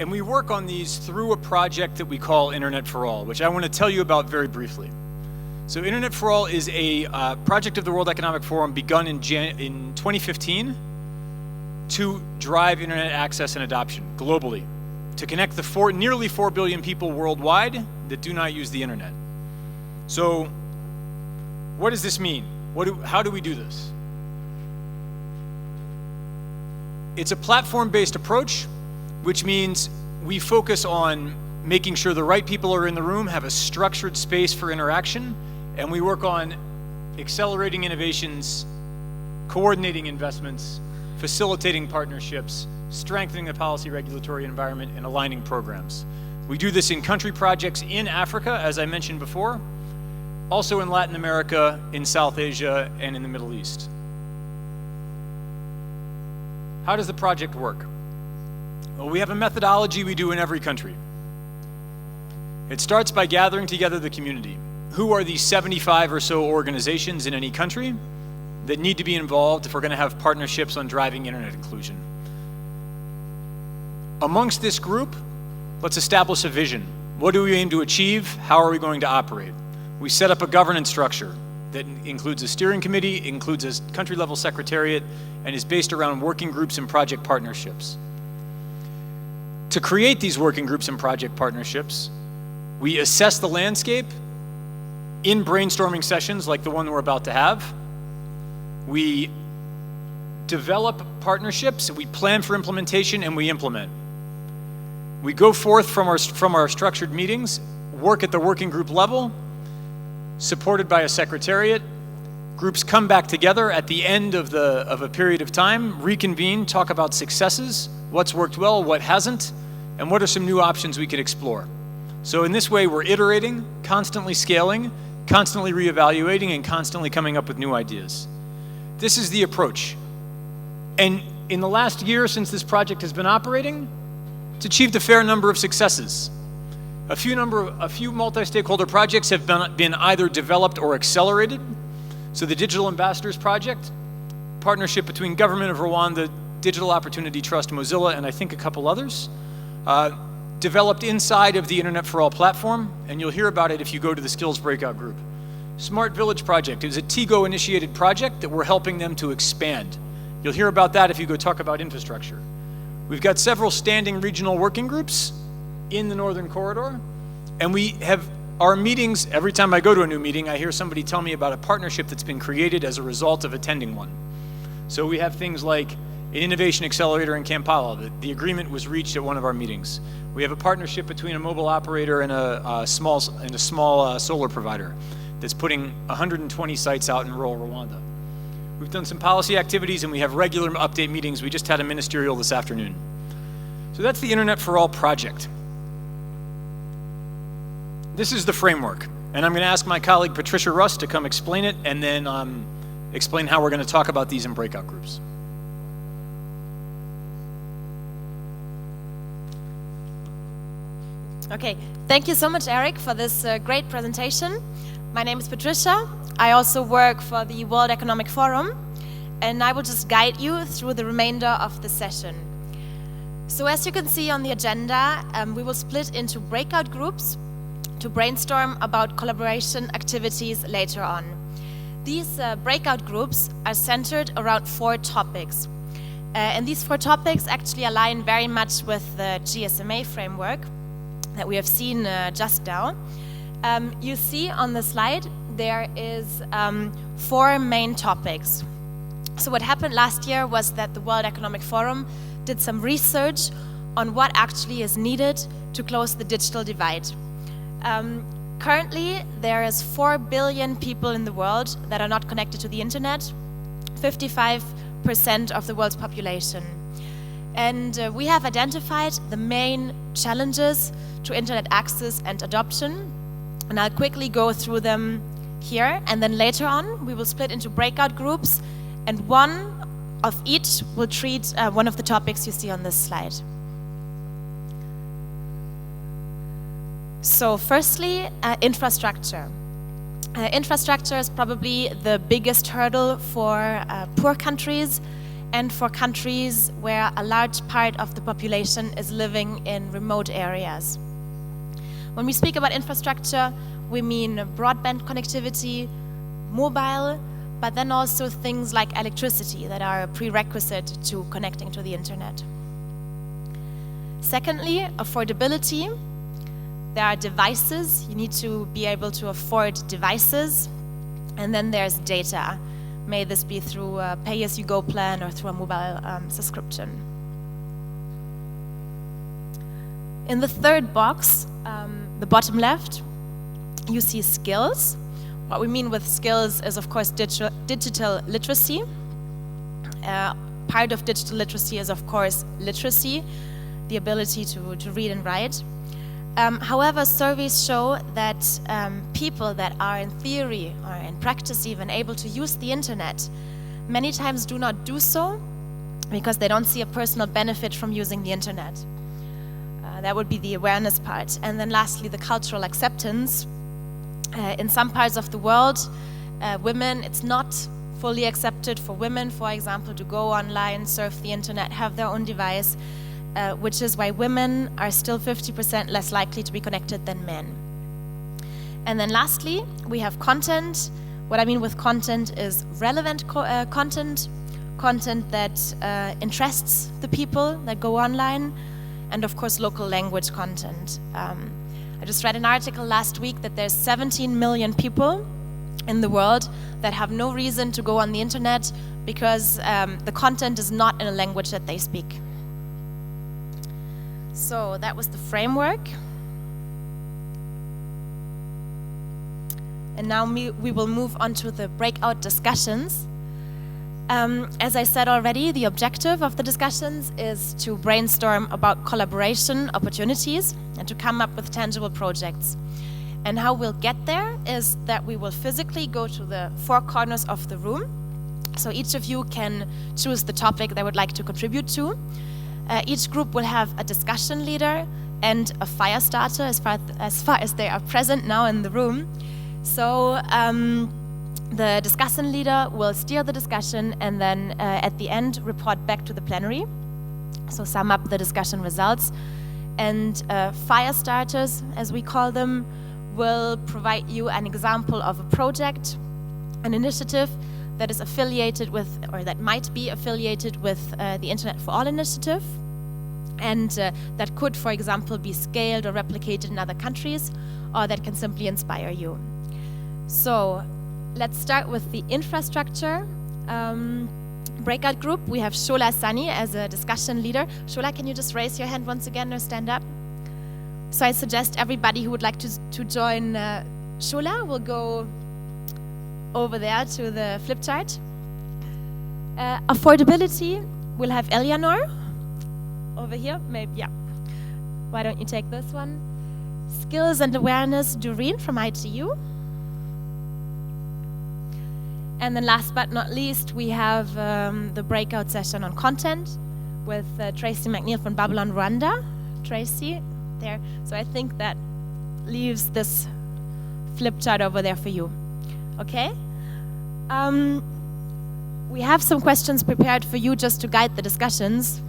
And we work on these through a project that we call Internet for All, which I want to tell you about very briefly. So Internet for All is a project of the World Economic Forum begun in 2015 to drive internet access and adoption globally, to connect the nearly 4 billion people worldwide that do not use the internet. So what does this mean? How do we do this? It's a platform-based approach, which means we focus on making sure the right people are in the room, have a structured space for interaction, and we work on accelerating innovations, coordinating investments, facilitating partnerships, strengthening the policy regulatory environment, and aligning programs. We do this in country projects in Africa, as I mentioned before, also in Latin America, in South Asia, and in the Middle East. How does the project work? Well, we have a methodology we do in every country. It starts by gathering together the community. Who are these 75 or so organizations in any country that need to be involved if we're going to have partnerships on driving internet inclusion? Amongst this group, let's establish a vision. What do we aim to achieve? How are we going to operate? We set up a governance structure that includes a steering committee, includes a country-level secretariat, and is based around working groups and project partnerships. To create these working groups and project partnerships, we assess the landscape in brainstorming sessions like the one we're about to have. We develop partnerships, we plan for implementation, and we implement. We go forth from our structured meetings, work at the working group level, supported by a secretariat. Groups come back together at the end of a period of time, reconvene, talk about successes, what's worked well, what hasn't, and what are some new options we could explore. So in this way, we're iterating, constantly scaling, constantly reevaluating, and constantly coming up with new ideas. This is the approach. And in the last year since this project has been operating, it's achieved a fair number of successes. A few multi-stakeholder projects have been either developed or accelerated. So the Digital Ambassadors Project, partnership between Government of Rwanda, Digital Opportunity Trust, Mozilla, and I think a couple others, developed inside of the Internet for All platform, and you'll hear about it if you go to the Skills Breakout Group. Smart Village Project is a TIGO-initiated project that we're helping them to expand. You'll hear about that if you go talk about infrastructure. We've got several standing regional working groups in the Northern Corridor, and we have our meetings. Every time I go to a new meeting, I hear somebody tell me about a partnership that's been created as a result of attending one. So we have things like an innovation accelerator in Kampala. The agreement was reached at one of our meetings. We have a partnership between a mobile operator and a small solar provider that's putting 120 sites out in rural Rwanda. We've done some policy activities, and we have regular update meetings. We just had a ministerial this afternoon. So that's the Internet for All project. This is the framework, and I'm going to ask my colleague Patricia Russ to come explain it, and then explain how we're going to talk about these in breakout groups. Okay, thank you so much, Eric, for this great presentation. My name is Patricia. I also work for the World Economic Forum, and I will just guide you through the remainder of the session. So as you can see on the agenda, we will split into breakout groups to brainstorm about collaboration activities later on. These breakout groups are centered around 4 topics. And these 4 topics actually align very much with the GSMA framework that we have seen just now. You see on the slide, there is 4 main topics. So what happened last year was that the World Economic Forum did some research on what actually is needed to close the digital divide. Currently, there is 4 billion people in the world that are not connected to the internet, 55% of the world's population. And we have identified the main challenges to internet access and adoption, and I'll quickly go through them here, and then later on we will split into breakout groups, and one of each will treat one of the topics you see on this slide. So firstly, infrastructure. Infrastructure is probably the biggest hurdle for poor countries, and for countries where a large part of the population is living in remote areas. When we speak about infrastructure, we mean broadband connectivity, mobile, but then also things like electricity that are a prerequisite to connecting to the internet. Secondly, affordability. There are devices. You need to be able to afford devices. And then there's data. May this be through a pay-as-you-go plan or through a mobile subscription. In the third box, the bottom left, you see skills. What we mean with skills is, of course, digital literacy. Part of digital literacy is, of course, literacy, the ability to read and write. However, surveys show that people that are in theory or in practice even able to use the internet many times do not do so because they don't see a personal benefit from using the internet. That would be the awareness part. And then lastly, the cultural acceptance. In some parts of the world, women, it's not fully accepted for women, for example, to go online, surf the internet, have their own device, which is why women are still 50% less likely to be connected than men. And then lastly, we have content. What I mean with content is relevant content that interests the people that go online, and of course local language content. I just read an article last week that there's 17 million people in the world that have no reason to go on the internet because the content is not in a language that they speak. So that was the framework. And now we will move on to the breakout discussions. As I said already, the objective of the discussions is to brainstorm about collaboration opportunities and to come up with tangible projects. And how we'll get there is that we will physically go to the four corners of the room. So each of you can choose the topic they would like to contribute to. Each group will have a discussion leader and a fire starter as far as they are present now in the room. So the discussion leader will steer the discussion and then at the end report back to the plenary. So sum up the discussion results. And fire starters, as we call them, will provide you an example of a project, an initiative that is affiliated with, or that might be affiliated with the Internet for All initiative, and that could, for example, be scaled or replicated in other countries, or that can simply inspire you. So let's start with the infrastructure breakout group. We have Shola Sani as a discussion leader. Shola, can you just raise your hand once again or stand up? So I suggest everybody who would like to join Shola will go over there to the flip chart. Affordability, we'll have Eleanor over here. Maybe, yeah. Why don't you take this one? Skills and awareness, Doreen from ITU. And then last but not least, we have the breakout session on content with Tracy McNeil from Babylon Rwanda. Tracy, there. So I think that leaves this flip chart over there for you. Okay? We have some questions prepared for you just to guide the discussions.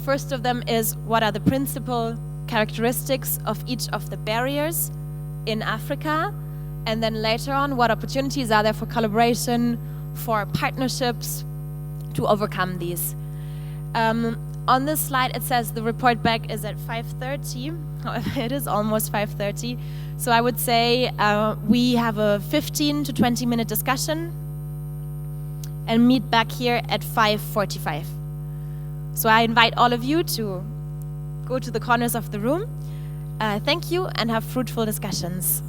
First of them is, what are the principal characteristics of each of the barriers in Africa? And then later on, what opportunities are there for collaboration, for partnerships to overcome these? On this slide, it says the report back is at 5:30. It is almost 5:30. So I would say we have a 15 to 20 minute discussion and meet back here at 5:45. So I invite all of you to go to the corners of the room. Thank you and have fruitful discussions.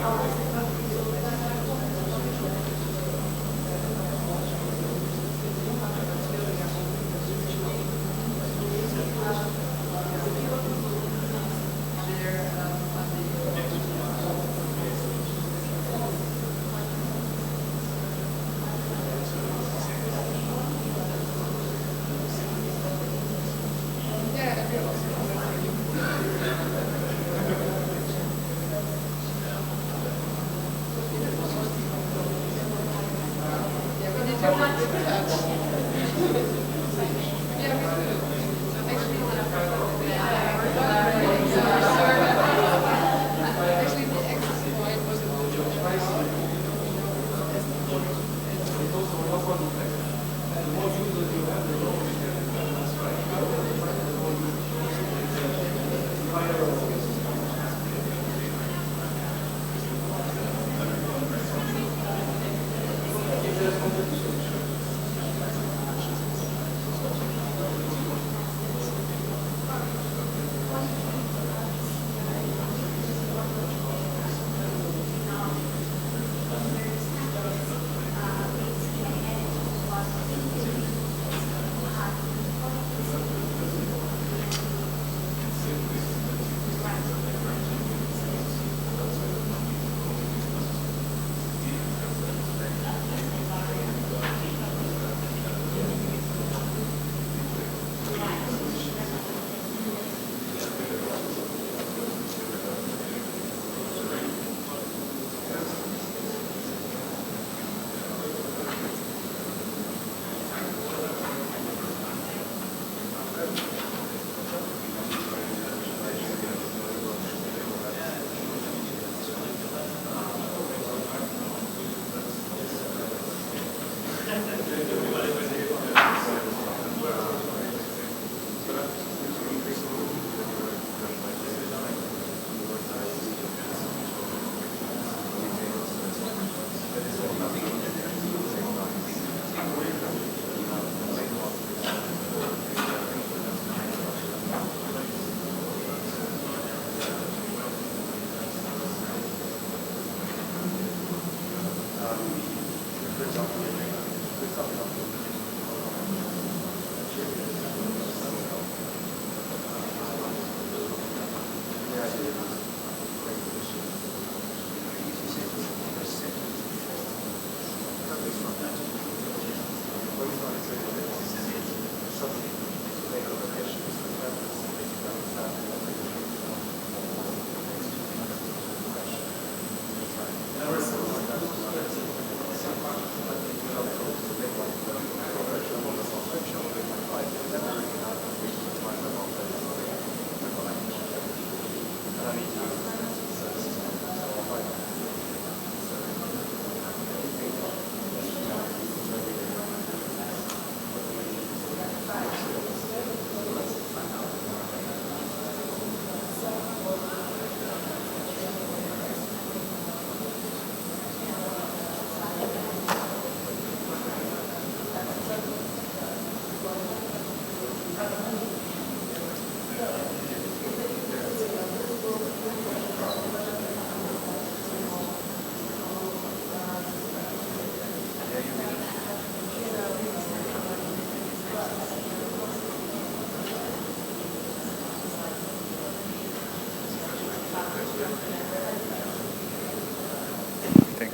Thank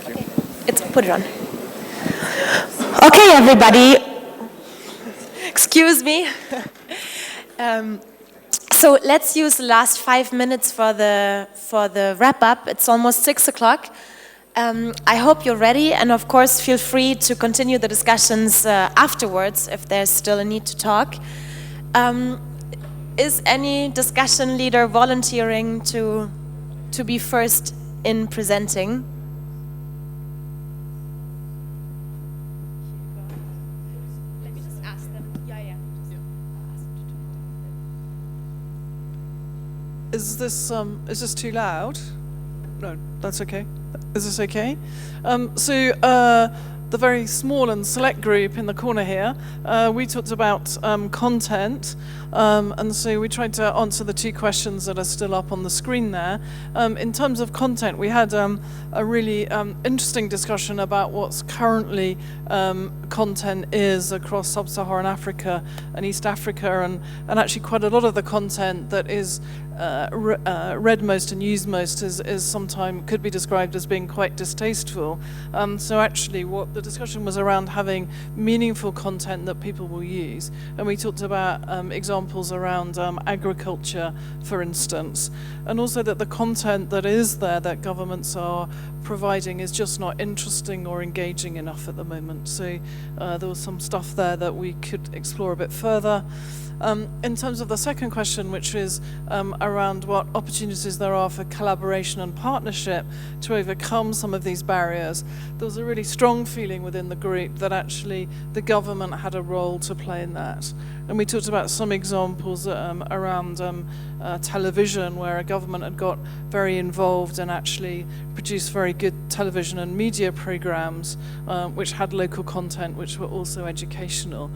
you. Put it on. Okay, everybody. Excuse me. So let's use the last 5 minutes for the wrap up. It's almost 6 o'clock. I hope you're ready, and of course, feel free to continue the discussions afterwards if there's still a need to talk. Is any discussion leader volunteering to be first in presenting? Let me just ask them. Yeah. Is this too loud? No, that's okay. Is this okay? the very small and select group in the corner here, we talked about content, and so we tried to answer the 2 questions that are still up on the screen there. In terms of content, we had a really interesting discussion about what's currently content is across sub-Saharan Africa and East Africa, and actually quite a lot of the content that is read most and used most is sometimes could be described as being quite distasteful. So actually what the discussion was around having meaningful content that people will use. And we talked about examples around agriculture, for instance, and also that the content that is there that governments are providing is just not interesting or engaging enough at the moment. So there was some stuff there that we could explore a bit further. In terms of the second question, which is around what opportunities there are for collaboration and partnership to overcome some of these barriers, there was a really strong feeling within the group that actually the government had a role to play in that. And we talked about some examples around television, where a government had got very involved and actually produced very good television and media programs which had local content, which were also educational.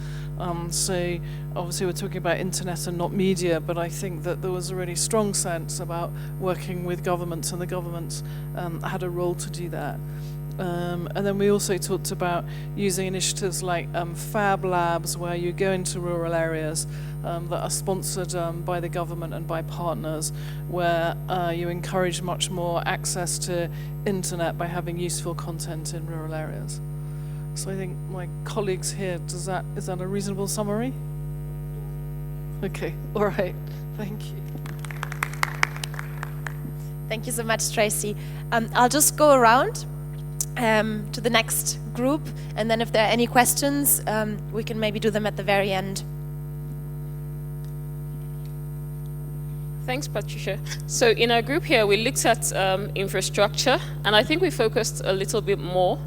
So obviously we're talking about internet and not media, but I think that there was a really strong sense about working with governments, and the governments had a role to do that. And then we also talked about using initiatives like Fab Labs, where you go into rural areas that are sponsored by the government and by partners, where you encourage much more access to internet by having useful content in rural areas. So I think my colleagues here, is that a reasonable summary? Okay, all right, thank you. Thank you so much, Tracy. I'll just go around to the next group, and then if there are any questions, we can maybe do them at the very end. Thanks, Patricia. So in our group here, we looked at infrastructure, and I think we focused a little bit more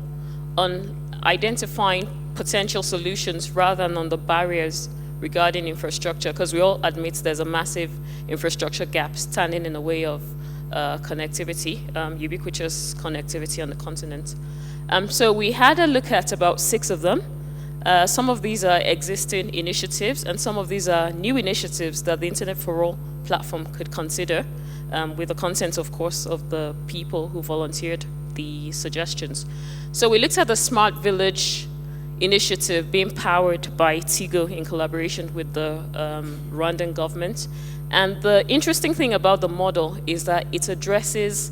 on identifying potential solutions rather than on the barriers regarding infrastructure, because we all admit there's a massive infrastructure gap standing in the way of connectivity, ubiquitous connectivity on the continent. So we had a look at about 6 of them. Some of these are existing initiatives, and some of these are new initiatives that the Internet for All platform could consider, with the consent, of course, of the people who volunteered the suggestions. So we looked at the Smart Village initiative being powered by Tigo in collaboration with the Rwandan government. And the interesting thing about the model is that it addresses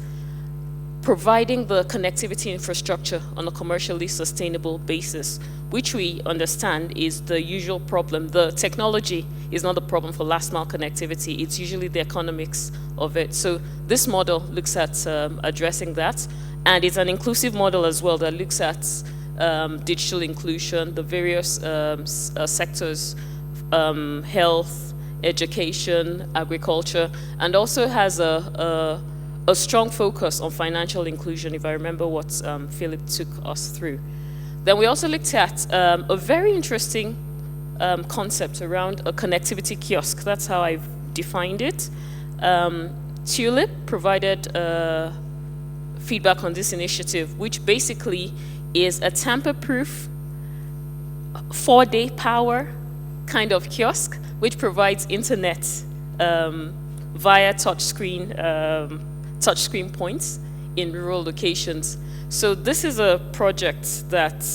providing the connectivity infrastructure on a commercially sustainable basis, which we understand is the usual problem. The technology is not the problem for last mile connectivity, it's usually the economics of it. So this model looks at addressing that, and it's an inclusive model as well that looks at digital inclusion, the various sectors, health, education, agriculture, and also has a strong focus on financial inclusion, if I remember what Philip took us through. Then we also looked at a very interesting concept around a connectivity kiosk. That's how I've defined it. Tulip provided feedback on this initiative, which basically is a tamper-proof 4-day power kind of kiosk, which provides internet via touchscreen points in rural locations. So this is a project that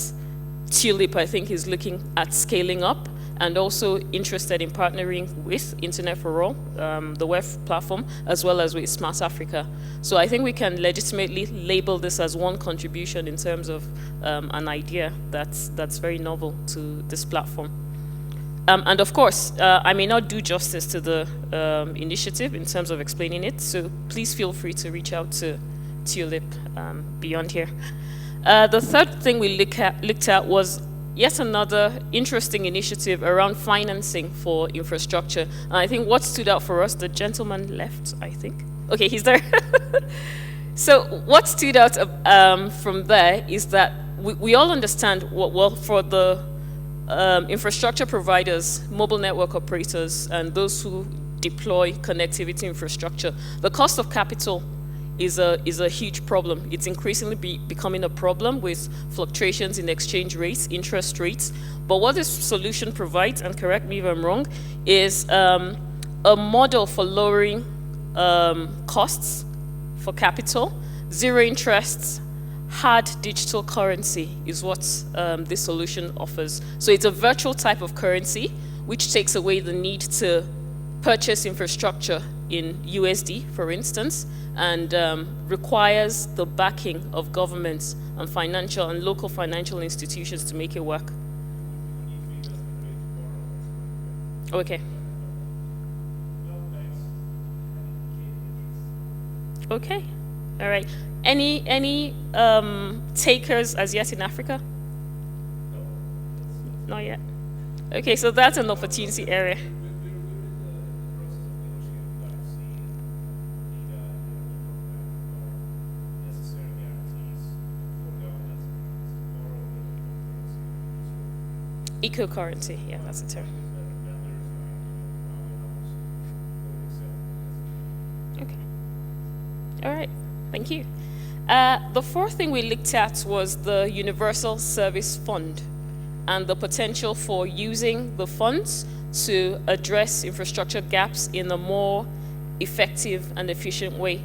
Tulip, I think, is looking at scaling up, and also interested in partnering with Internet for All, the web platform, as well as with Smart Africa. So I think we can legitimately label this as one contribution in terms of an idea that's very novel to this platform. And of course, I may not do justice to the initiative in terms of explaining it, so please feel free to reach out to Tulip beyond here. The third thing we looked at was yet another interesting initiative around financing for infrastructure. And I think what stood out for us, the gentleman left, I think. Okay, he's there. So what stood out from there is that we all understand, well, for the infrastructure providers, mobile network operators, and those who deploy connectivity infrastructure, the cost of capital is a huge problem. It's increasingly becoming a problem with fluctuations in exchange rates, interest rates. But what this solution provides, and correct me if I'm wrong, is a model for lowering costs for capital, zero interests, hard digital currency is what this solution offers. So it's a virtual type of currency which takes away the need to purchase infrastructure in USD, for instance, and requires the backing of governments and financial and local financial institutions to make it work. Okay. Okay. All right. Any takers as yet in Africa? No. Not yet. Okay, so that's an opportunity area. Eco-currency, yeah, that's the term. Okay. All right, thank you. The fourth thing we looked at was the Universal Service Fund and the potential for using the funds to address infrastructure gaps in a more effective and efficient way.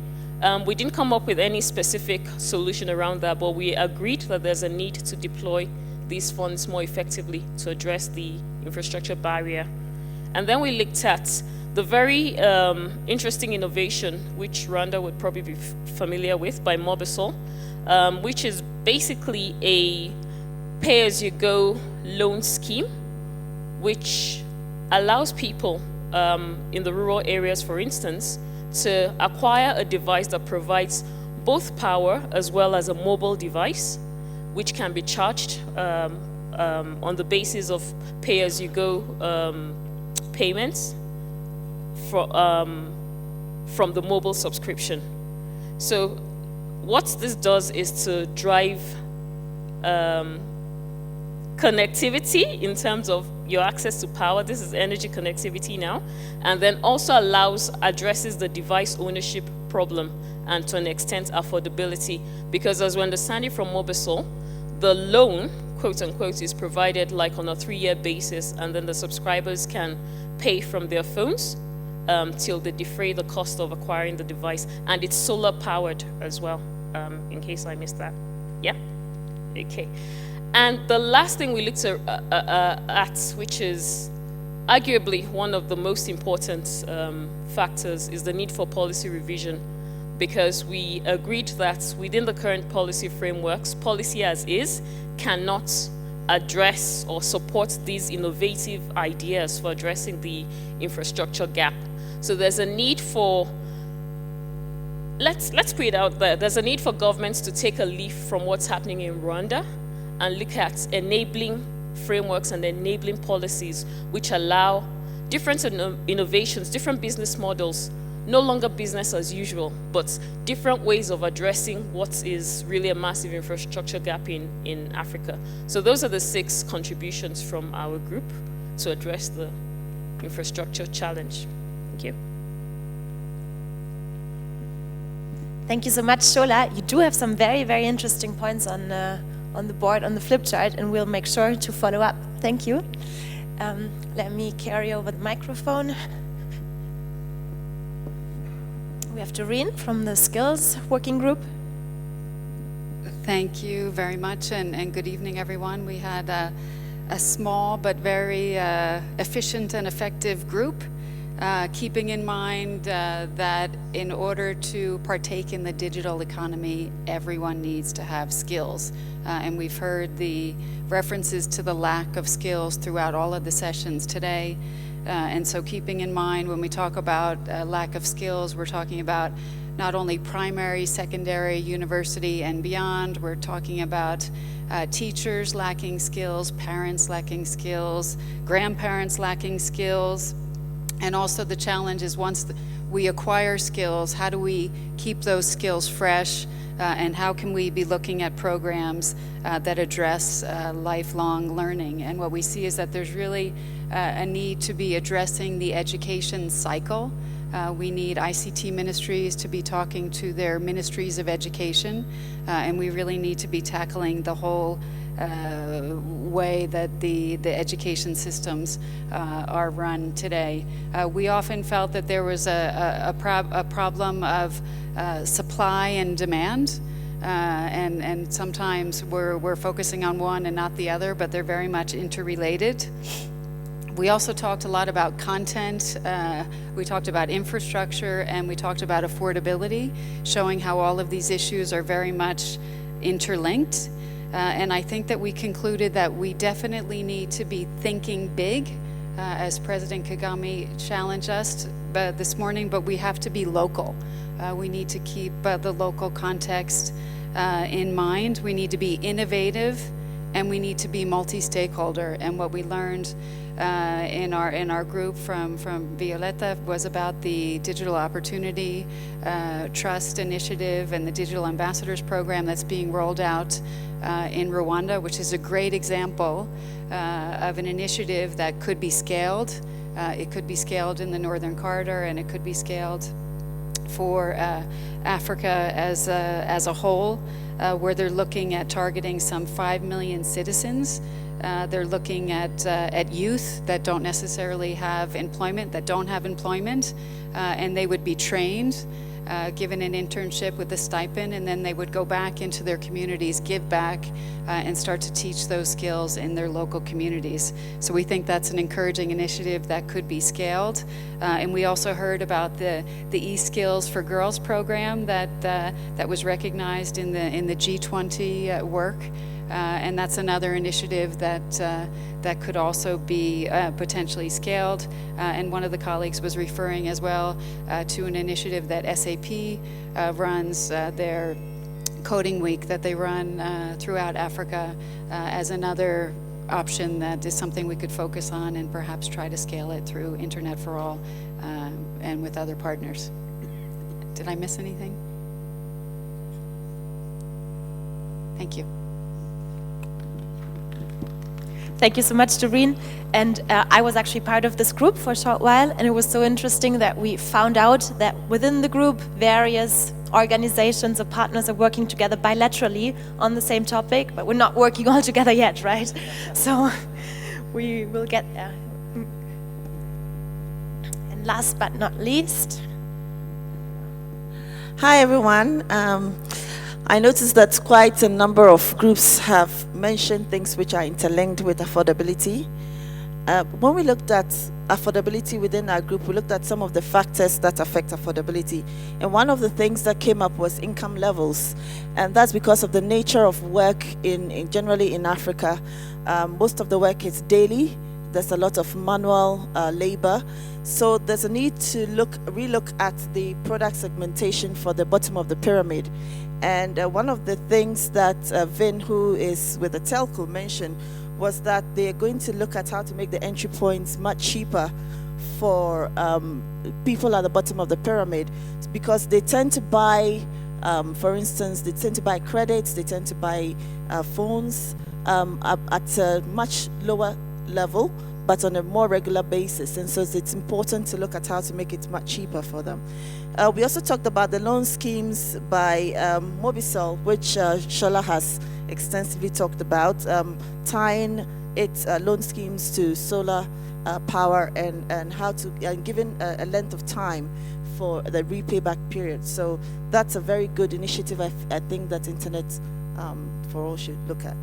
We didn't come up with any specific solution around that, but we agreed that there's a need to deploy these funds more effectively to address the infrastructure barrier. And then we looked at the very interesting innovation, which Rwanda would probably be familiar with, by Mobisol, which is basically a pay-as-you-go loan scheme, which allows people in the rural areas, for instance, to acquire a device that provides both power as well as a mobile device, which can be charged on the basis of pay-as-you-go payments from the mobile subscription. So what this does is to drive connectivity in terms of your access to power. This is energy connectivity now, and then also addresses the device ownership problem and to an extent affordability, because as we understand it from Mobisol, the loan, quote unquote, is provided like on a 3-year basis, and then the subscribers can pay from their phones till they defray the cost of acquiring the device. And it's solar powered as well, in case I missed that. Yeah? Okay. And the last thing we looked at, which is arguably one of the most important factors, is the need for policy revision, because we agreed that within the current policy frameworks, policy as is cannot address or support these innovative ideas for addressing the infrastructure gap. So there's a need for, let's put it out there, there's a need for governments to take a leaf from what's happening in Rwanda and look at enabling frameworks and enabling policies which allow different innovations, different business models, no longer business as usual, but different ways of addressing what is really a massive infrastructure gap in Africa. So those are the 6 contributions from our group to address the infrastructure challenge. Thank you. Thank you so much, Shola. You do have some very, very interesting points on the board, on the flip chart, and we'll make sure to follow up. Thank you. Let me carry over the microphone. We have Doreen from the Skills Working Group. Thank you very much, and good evening, everyone. We had a small but very efficient and effective group, keeping in mind that in order to partake in the digital economy, everyone needs to have skills. And we've heard the references to the lack of skills throughout all of the sessions today. And so keeping in mind when we talk about lack of skills, we're talking about not only primary, secondary, university, and beyond. We're talking about teachers lacking skills, parents lacking skills, grandparents lacking skills. And also the challenge is once we acquire skills, how do we keep those skills fresh? And how can we be looking at programs that address lifelong learning? And what we see is that there's really a need to be addressing the education cycle We need ICT ministries to be talking to their ministries of education, and we really need to be tackling the whole way that the education systems are run today. We often felt that there was a problem of supply and demand, and sometimes we're focusing on one and not the other, but they're very much interrelated. We also talked a lot about content, we talked about infrastructure, and we talked about affordability, showing how all of these issues are very much interlinked. And I think that we concluded that we definitely need to be thinking big, as President Kagame challenged us this morning, but we have to be local. We need to keep the local context in mind. We need to be innovative, and we need to be multi-stakeholder. And what we learned in our group from Violeta was about the Digital Opportunity Trust Initiative and the Digital Ambassadors Program that's being rolled out in Rwanda, which is a great example of an initiative that could be scaled. It could be scaled in the Northern Corridor, and it could be scaled for Africa as a whole, where they're looking at targeting some 5 million citizens. They're looking at youth that don't necessarily have employment, and they would be trained, given an internship with a stipend, and then they would go back into their communities, give back, and start to teach those skills in their local communities. So we think that's an encouraging initiative that could be scaled. And we also heard about the eSkills for Girls program that was recognized in the G20 work. And that's another initiative that could also be potentially scaled. And one of the colleagues was referring as well to an initiative that SAP runs, their Coding Week that they run throughout Africa, as another option that is something we could focus on and perhaps try to scale it through Internet for All and with other partners. Did I miss anything? Thank you. Thank you so much, Doreen. And I was actually part of this group for a short while, and it was so interesting that we found out that within the group, various organizations or partners are working together bilaterally on the same topic, but we're not working all together yet, right? So we will get there. And last but not least. Hi, everyone. I noticed that quite a number of groups have mentioned things which are interlinked with affordability. When we looked at affordability within our group, we looked at some of the factors that affect affordability. And one of the things that came up was income levels. And that's because of the nature of work generally in Africa. Most of the work is daily. There's a lot of manual labor. So there's a need to relook at the product segmentation for the bottom of the pyramid. And one of the things that Vin, who is with the telco, mentioned was that they're going to look at how to make the entry points much cheaper for people at the bottom of the pyramid, because they tend to buy, for instance, they tend to buy credits, they tend to buy phones at a much lower level, but on a more regular basis. And so it's important to look at how to make it much cheaper for them. We also talked about the loan schemes by Mobicel, which Shola has extensively talked about, tying its loan schemes to solar power and how to, and given a length of time for the repayback period. So that's a very good initiative I think that Internet for All should look at.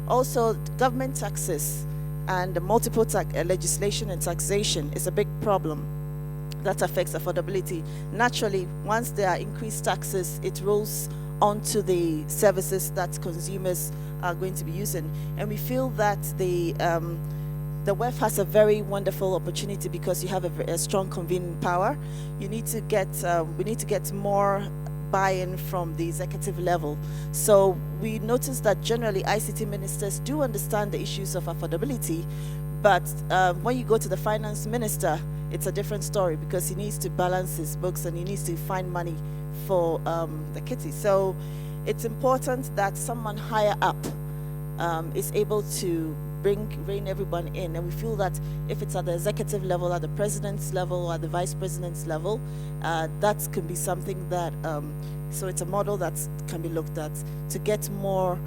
Also, government taxes and multiple legislation and taxation is a big problem that affects affordability. Naturally, once there are increased taxes, it rolls onto the services that consumers are going to be using. And we feel that the WEF has a very wonderful opportunity because you have a strong convening power. You need to get, we need to get more buy-in from the executive level. So we noticed that generally ICT ministers do understand the issues of affordability, but when you go to the finance minister, it's a different story because he needs to balance his books and he needs to find money for the kitty. So it's important that someone higher up is able to rein everyone in. And we feel that if it's at the executive level, at the president's level, or at the vice president's level, that can be something that, so it's a model that can be looked at to get more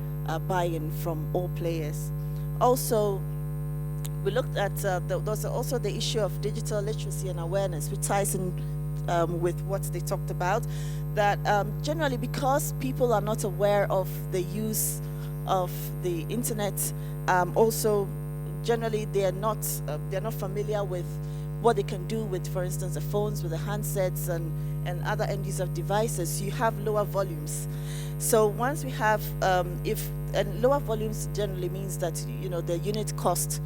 buy-in from all players. Also, we looked at, there's also the issue of digital literacy and awareness, which ties in with what they talked about, that generally because people are not aware of the use of the internet, also generally they're not familiar with what they can do with, for instance, the phones, with the handsets and other end user devices. You have lower volumes. So once we have, and lower volumes generally means that, the unit cost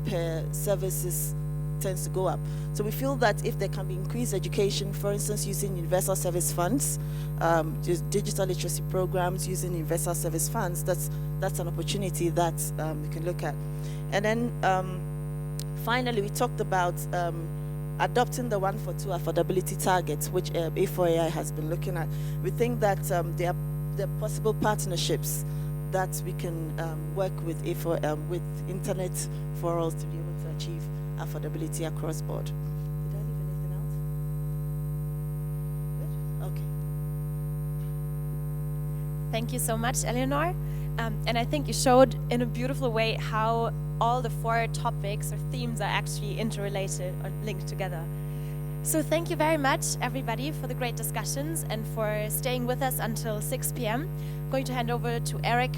per services tends to go up. So we feel that if there can be increased education, for instance, using universal service funds, just digital literacy programs using universal service funds, that's an opportunity that we can look at. And then finally, we talked about adopting the 1-for-2 affordability targets, which A4AI has been looking at. We think that there are possible partnerships that we can work with with internet for us to be able to achieve affordability across board. Did I leave anything out? Good? Okay. Thank you so much, Eleanor. And I think you showed in a beautiful way how all the 4 topics or themes are actually interrelated or linked together. So thank you very much, everybody, for the great discussions and for staying with us until 6 p.m. I'm going to hand over to Eric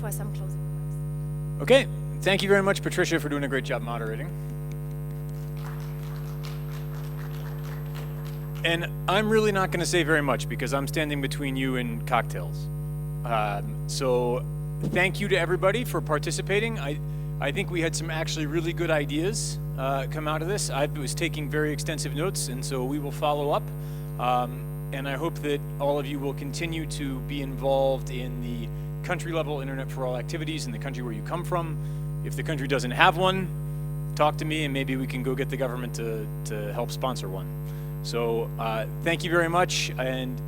for some closing remarks. Okay, thank you very much, Patricia, for doing a great job moderating. And I'm really not going to say very much because I'm standing between you and cocktails. So thank you to everybody for participating. I think we had some actually really good ideas come out of this. I was taking very extensive notes, and so we will follow up. And I hope that all of you will continue to be involved in the country-level Internet for All activities in the country where you come from. If the country doesn't have one, talk to me, and maybe we can go get the government to help sponsor one. So thank you very much, and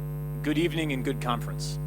good evening and good conference.